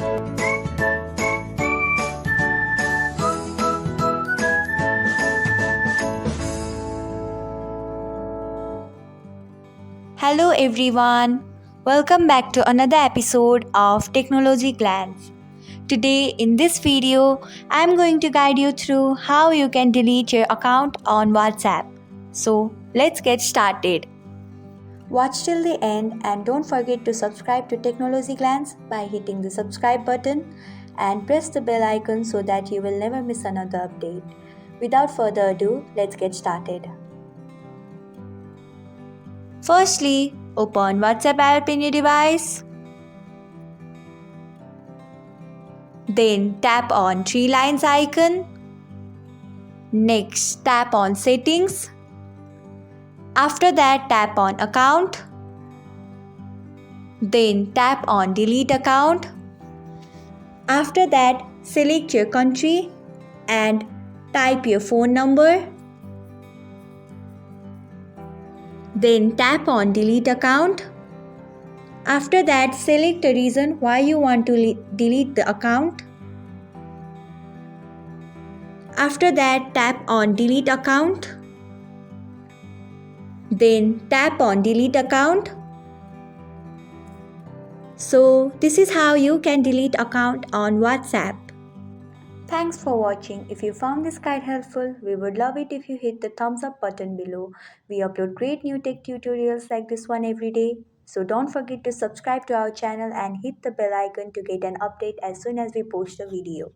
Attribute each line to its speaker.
Speaker 1: Hello everyone, welcome back to another episode of Technologyglance. Today in this video, I am going to guide you through how you can delete your account on WhatsApp. So let's get started. Watch till the end and don't forget to subscribe to Technologyglance by hitting the subscribe button and press the bell icon so that you will never miss another update. Without further ado, let's get started. Firstly, open WhatsApp app in your device. Then tap on three lines icon. Next, tap on settings. After that, tap on account. Then tap on delete account. After that, select your country and type your phone number. Then tap on delete account. After that, select the reason why you want to delete the account. After that, tap on delete account. Then tap on delete account. So this is how you can delete account on WhatsApp. Thanks for watching. If you found this guide helpful, we would love it if you hit the thumbs up button below. We upload great new tech tutorials like this one every day. So don't forget to subscribe to our channel and hit the bell icon to get an update as soon as we post a video.